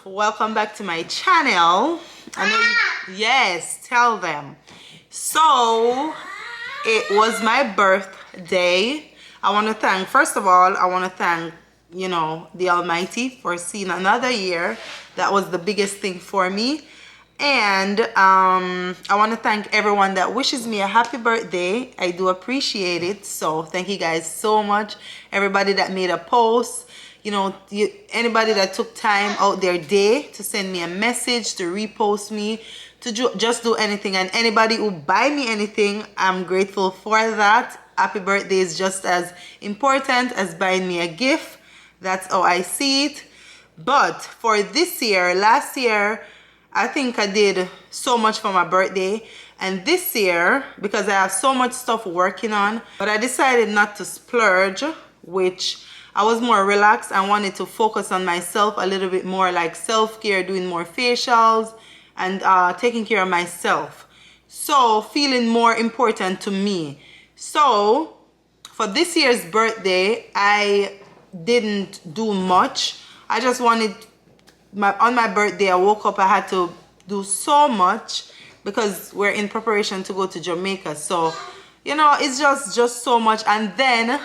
welcome back to my channel. I know yes, tell them. So it was my birthday. I want to thank, first of all, I want to thank, you know, the Almighty for seeing another year. That was the biggest thing for me. And I want to thank everyone that wishes me a happy birthday. I do appreciate it. So thank you guys so much. Everybody that made a post, you know, anybody that took time out their day to send me a message, to repost me, to just do anything. And anybody who buy me anything, I'm grateful for that. Happy birthday is just as important as buying me a gift. That's how I see it. But for this year, last year, I think I did so much for my birthday. And this year, because I have so much stuff working on, but I decided not to splurge, which I was more relaxed. I wanted to focus on myself a little bit more, like self-care, doing more facials and taking care of myself. So feeling more important to me. So for this year's birthday, I didn't do much. I just wanted, on my birthday, I woke up, I had to do so much because we're in preparation to go to Jamaica. So, you know, it's just so much. And then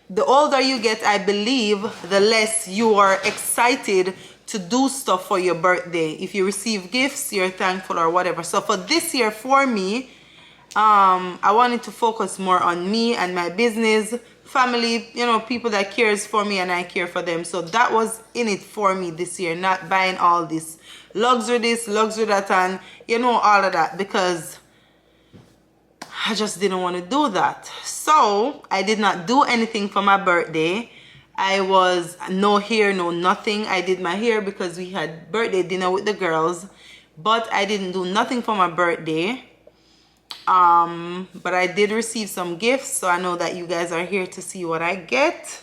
the older you get, I believe, the less you are excited to do stuff for your birthday. If you receive gifts, you're thankful or whatever. So for this year, for me, I wanted to focus more on me and my business, family, you know, people that cares for me and I care for them. So that was in it for me this year, not buying all this luxury that, and you know, all of that, because I just didn't want to do that. So I did not do anything for my birthday. I was no hair, no nothing. I did my hair because we had birthday dinner with the girls, but I didn't do nothing for my birthday. But I did receive some gifts, so I know that you guys are here to see what I get.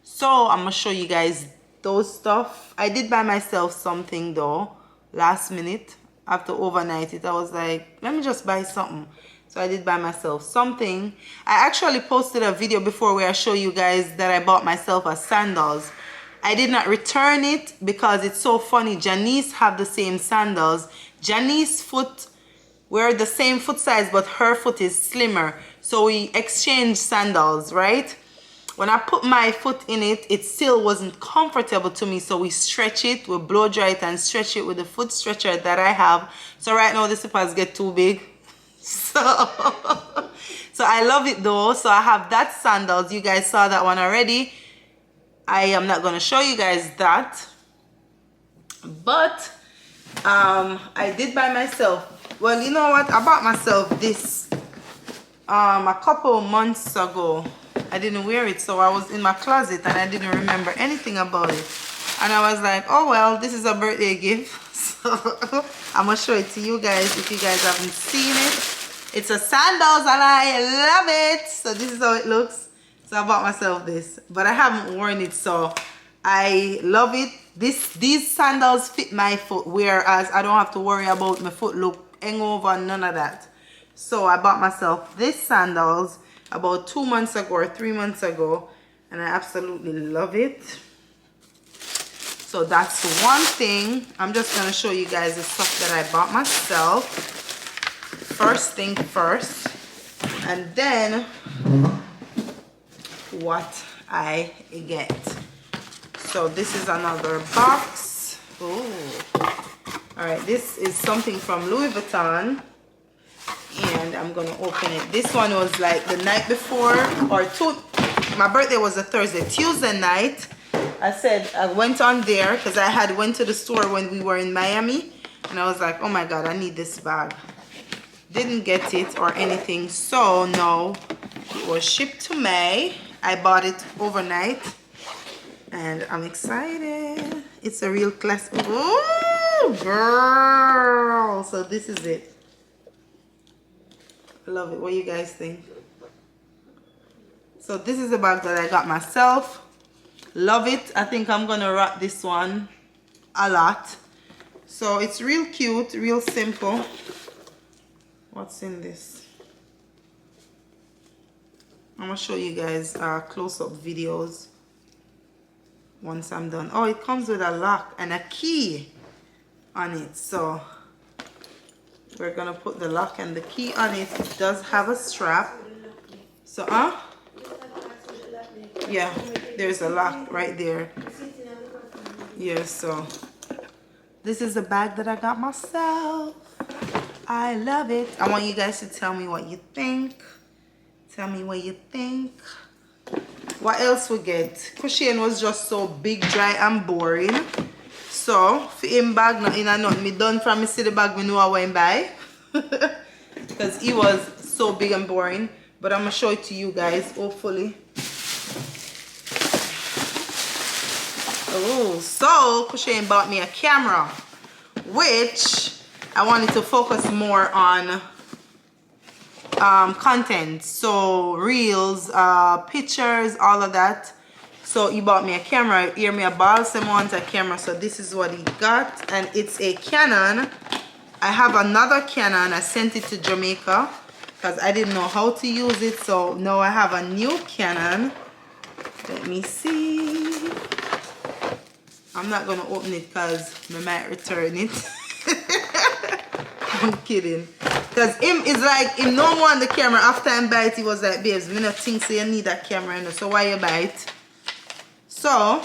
So I'm gonna show you guys those stuff. I did buy myself something though, last minute, after overnight it. I was like, let me just buy something. So I did buy myself something. I actually posted a video before where I show you guys that I bought myself a sandals. I did not return it because it's so funny. Janice have the same sandals. Janice's foot, we're the same foot size, but her foot is slimmer. So we exchanged sandals, right? When I put my foot in it, it still wasn't comfortable to me. So we stretch it, we blow dry it and stretch it with the foot stretcher that I have. So right now the slippers get too big. So I love it though. So I have that sandals. You guys saw that one already. I am not going to show you guys that. But I did buy myself, well, you know what, I bought myself this a couple months ago. I didn't wear it, so I was in my closet and I didn't remember anything about it. And I was like, oh well, this is a birthday gift. So I'm gonna show it to you guys if you guys haven't seen it. It's a sandals and I love it. So this is how it looks. So I bought myself this, but I haven't worn it, so I love it. These sandals fit my foot, whereas I don't have to worry about my foot look hangover, none of that. So I bought myself this sandals about 2 months ago or 3 months ago, and I absolutely love it. So that's one thing. I'm just gonna show you guys the stuff that I bought myself. First thing first, and then what I get. So this is another box. Oh, all right, this is something from Louis Vuitton, and I'm gonna open it. This one was like the night before, or my birthday was a Thursday. Tuesday night, I said I went on there because I had went to the store when we were in Miami, and I was like, oh my god, I need this bag. Didn't get it or anything, so no, it was shipped to me. I bought it overnight and I'm excited. It's a real class. Oh girl, so this is it. I love it. What do you guys think? So this is the bag that I got myself. Love it. I think I'm gonna rock this one a lot. So it's real cute, real simple. What's in this? I'm gonna show you guys close-up videos once I'm done. Oh, it comes with a lock and a key on it. So we're gonna put the lock and the key on it. It does have a strap. So, yeah, there's a lock right there. Yeah, so this is the bag that I got myself. I love it. I want you guys to tell me what you think. Tell me what you think. What else we get? Crocheting was just so big, dry, and boring. So, for him bag, not in a nothing. Me done from me see the bag, me know I went buy. Because it was so big and boring. But I'm going to show it to you guys, hopefully. Oh, so Crocheting bought me a camera, which I wanted to focus more on content, so reels, pictures, all of that. So he bought me a camera. He me a balsam want a camera, so this is what he got, and it's a Canon. I have another Canon. I sent it to Jamaica because I didn't know how to use it, so now I have a new Canon. Let me see. I'm not gonna open it because I might return it. I'm kidding. Because him is like, him no want the camera. After I buy it, he was like, babes, me not think so you need that camera, you know, so why you buy it? So,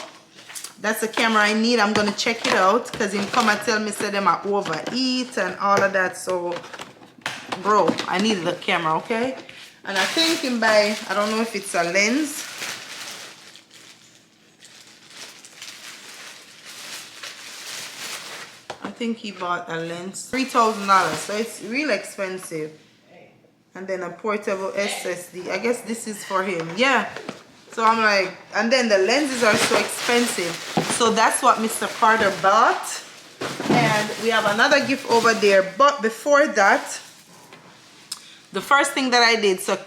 that's the camera I need. I'm going to check it out. Because him come and tell me, say them I overeat and all of that. So, bro, I needed the camera, okay? And I think him buy, I don't know if it's a lens. I think he bought a lens, $3,000, so it's real expensive. And then a portable SSD. I guess this is for him. Yeah. So I'm like, and then the lenses are so expensive. So that's what Mr. Carter bought. And we have another gift over there. But before that, the first thing that I did, so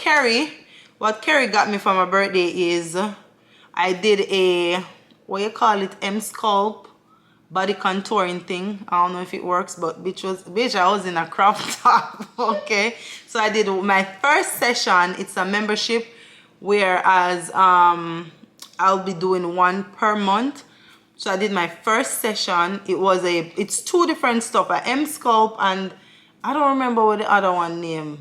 what Carrie got me for my birthday is I did a, what you call it, M-Sculpt body contouring thing. I don't know if it works, but bitch, I was in a crop top. Okay, so I did my first session. It's a membership, whereas I'll be doing one per month. So I did my first session. It's two different stuff, a M-Sculpt, and I don't remember what the other one named.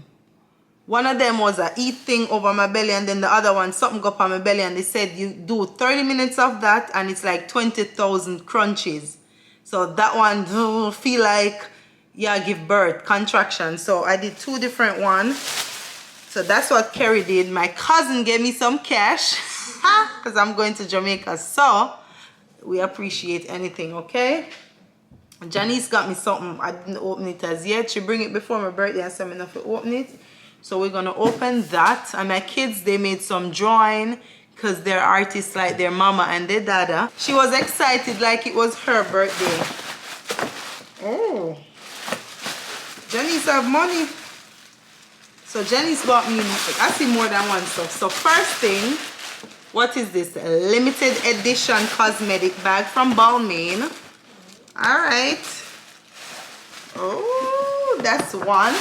One of them was a eat thing over my belly, and then the other one, something go up on my belly, and they said you do 30 minutes of that and it's like 20,000 crunches. So that one feel like, yeah, give birth, contraction. So I did two different ones. So that's what Kerry did. My cousin gave me some cash because I'm going to Jamaica. So we appreciate anything, okay? Janice got me something. I didn't open it as yet. She bring it before my birthday and said enough to open it. So we're gonna open that. And my kids, they made some drawing because they're artists like their mama and their dada. She was excited like it was her birthday. Oh, Janice have money. So Janice bought me, I see more than one stuff. So first thing, what is this? A limited edition cosmetic bag from Balmain. All right. Oh, that's one.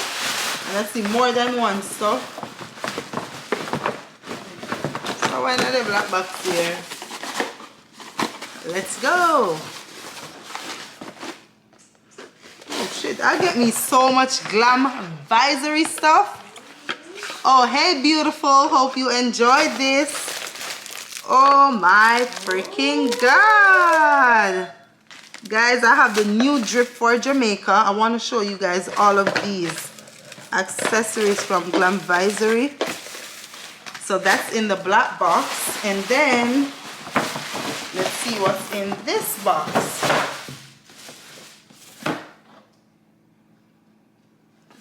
And I see more than one stuff. So why not the black box here? Let's go. Oh shit, I get me so much glam advisory stuff. Oh, hey beautiful, hope you enjoyed this. Oh my freaking god. Guys, I have the new drip for Jamaica. I want to show you guys all of these accessories from Glamvisory. So that's in the black box. And then let's see what's in this box.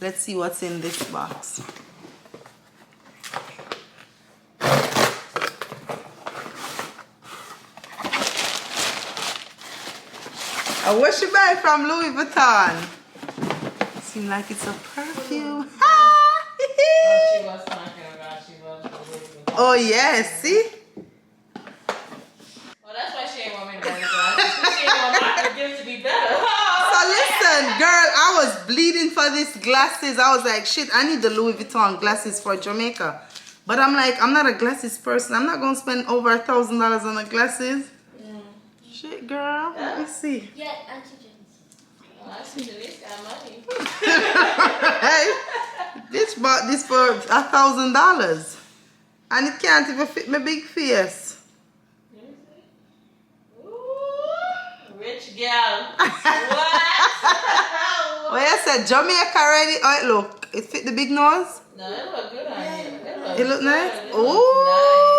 Let's see what's in this box. What she buy from Louis Vuitton? Seems like it's a perfume. She was talking about she was Louis Vuitton. Oh yes, see? Well, that's why she ain't want me to wear the glasses. She ain't want my gift to be better. So listen, girl, I was bleeding for these glasses. I was like, shit, I need the Louis Vuitton glasses for Jamaica. But I'm like, I'm not a glasses person. I'm not gonna spend over $1,000 on the glasses. Shit, girl. Let me see. Yeah, antigens. Oh, I see Denise got money. Hey, bitch bought this for $1,000. And it can't even fit my big face. Ooh, rich gal. What? Well, you said Jamaica already. Oh, it look. It fit the big nose. No, it look good on you. It look nice. It Ooh. looks nice.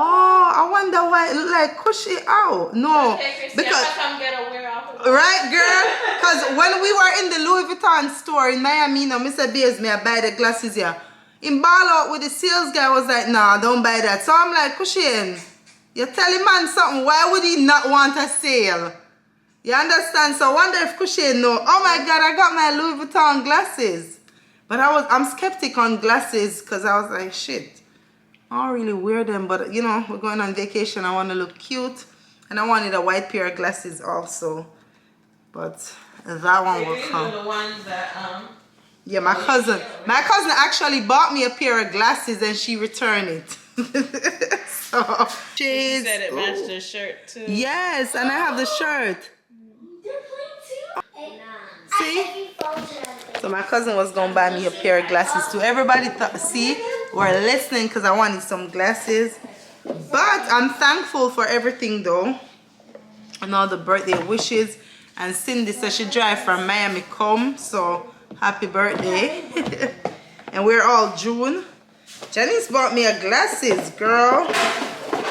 Oh, I wonder why it look like cushy out. No, Okay, Chrissy, because I'm gonna come get a wear off of it. right, girl. Because when we were in the Louis Vuitton store in Miami, now Mr. Beers, me I buy the glasses here. In ball out with the sales guy was like, nah, don't buy that. So I'm like, Cushion, you telling man something. Why would he not want a sale? You understand? So I wonder if Cushion know. Oh my God, I got my Louis Vuitton glasses. But I'm skeptic on glasses because I was like, shit. I don't really wear them, but you know, we're going on vacation. I want to look cute, and I wanted a white pair of glasses also. But that one will These come. are the ones that Yeah, my cousin actually bought me a pair of glasses, and she returned it. So she said it matched her shirt too. yes, and I have the shirt. See? So my cousin was gonna buy me a pair of glasses too. Everybody see, we're listening because I wanted some glasses. But I'm thankful for everything though. And all the birthday wishes. And Cindy said she drive from Miami come. So happy birthday. And we're all June. Janice bought me a glasses, girl.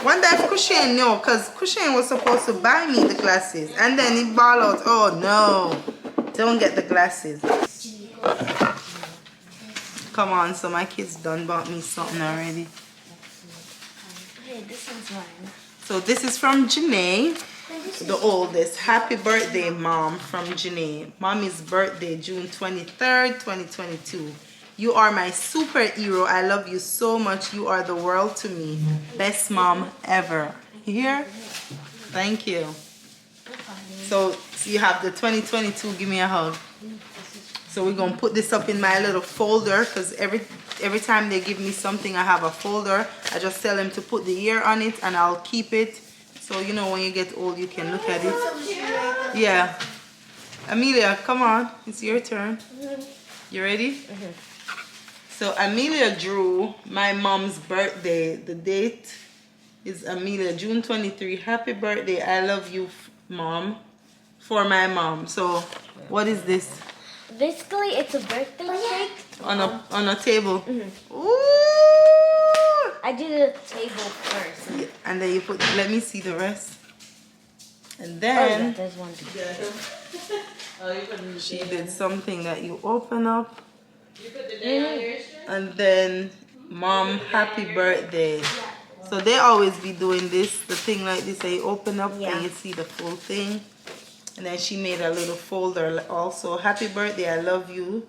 Wonder if Cushion know, because Cushion was supposed to buy me the glasses. And then he ball out, oh no. Don't get the glasses. Come on, so my kids done bought me something already. Okay, this one's mine. So this is from Janae, the oldest. Happy birthday, Mom, from Janae. Mommy's birthday, June 23rd, 2022. You are my superhero. I love you so much. You are the world to me. Best mom ever. You hear? Thank you. So you have the 2022. Give me a hug. So we're gonna put this up in my little folder because every time they give me something, I have a folder. I just tell them to put the year on it, and I'll keep it. So you know when you get old, you can look at it. Yeah. Amelia, come on. It's your turn. You ready? So Amelia drew my mom's birthday. The date is Amelia, June 23. Happy birthday. I love you, Mom. For my mom. So what is this? Basically, it's a birthday cake. On a table. Ooh! I did the table first. Yeah, and then you put, let me see the rest. And Oh, yeah, then there's one. she did something that you open up. You put the day on your shirt? And then, Mom, happy birthday. So they always be doing this, the thing like this, that you open up and you see the full thing. And then she made a little folder also. Happy birthday, I love you.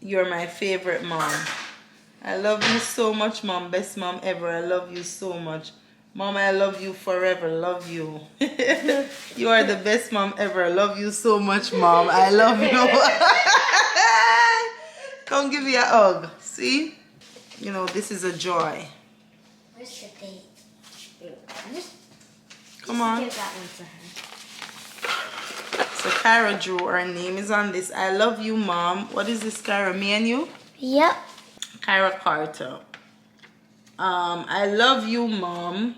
You're my favorite mom. I love you so much, Mom. Best mom ever. I love you so much. Mom, I love you forever. Love you. You are the best mom ever. Love you so much, Mom. I love you. Come give me a hug. See? You know, this is a joy. Where's the date? Come on. Give that one to her. So Kyra drew, her name is on this. I love you, Mom. What is this, Kyra? Me and you? Yep. Kyra Carter. I love you, Mom.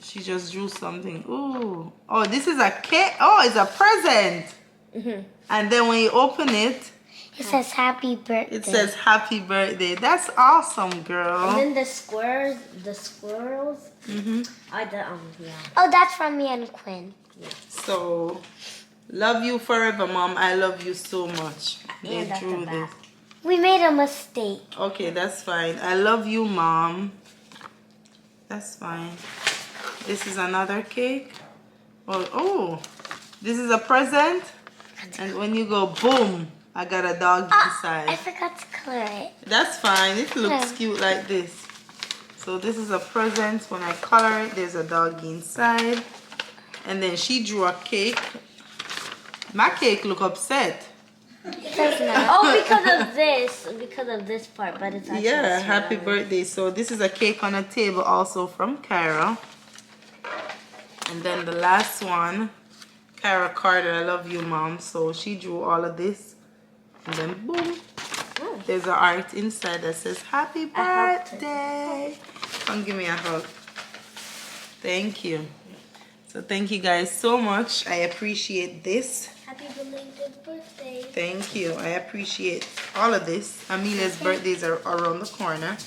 She just drew something. Ooh. Oh, this is a cake. Oh, it's a present. And then when you open it, it says happy birthday. it says happy birthday. That's awesome, girl. And then the squares are the yeah. Oh, that's from me and Quinn. So, love you forever, Mom. I love you so much. They And at drew the this. back. We made a mistake. Okay, that's fine. I love you, Mom. That's fine. This is another cake. Oh, this is a present. And when you go, boom, I got a dog I inside. forgot to color it. That's fine. It looks Yeah. cute like this. So this is a present. When I color it, there's a dog inside. And then she drew a cake. My cake look upset. It does not. Oh, because of this part, but it's actually Yeah, sweet happy on it. birthday. So this is a cake on a table also from Kyra. And then the last one, Kara Carter, I love you, Mom. So she drew all of this. And then boom, there's an art inside that says happy birthday. Come give me a hug. Thank you. So thank you guys so much. I appreciate this. Happy belated birthday. Thank you. I appreciate all of this. Amelia's birthdays are around the corner.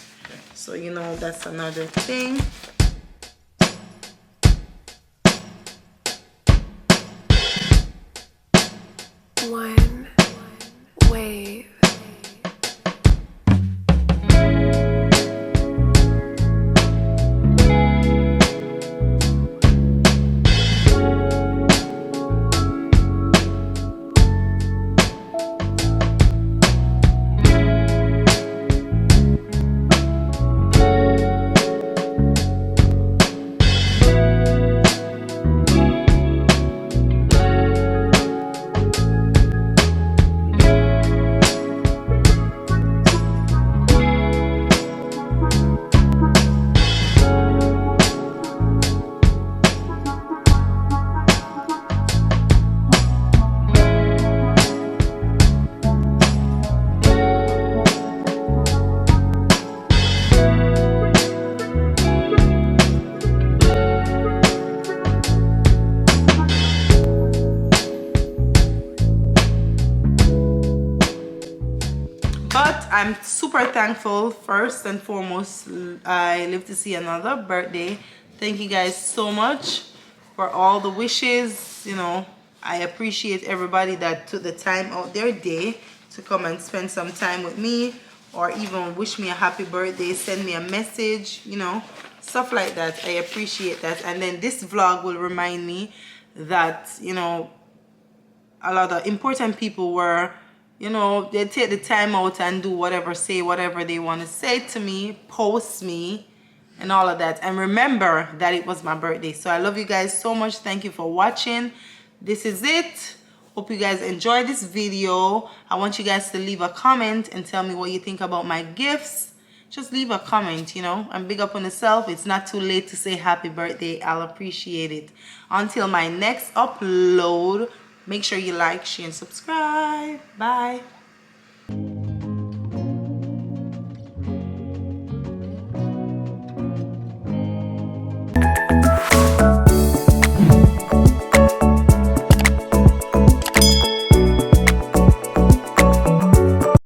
So you know that's another thing. One wave. But I'm super thankful. First and foremost, I live to see another birthday. Thank you guys so much for all the wishes. You know, I appreciate everybody that took the time out their day to come and spend some time with me, or even wish me a happy birthday, send me a message, you know, stuff like that. I appreciate that. And then this vlog will remind me that, you know, a lot of important people were, you know, they take the time out and do whatever, say whatever they want to say to me, post me, and all of that. And remember that it was my birthday. So I love you guys so much. Thank you for watching. This is it. Hope you guys enjoyed this video. I want you guys to leave a comment and tell me what you think about my gifts. Just leave a comment, you know, and big up on yourself. It's not too late to say happy birthday. I'll appreciate it. Until my next upload, make sure you like, share, and subscribe. Bye.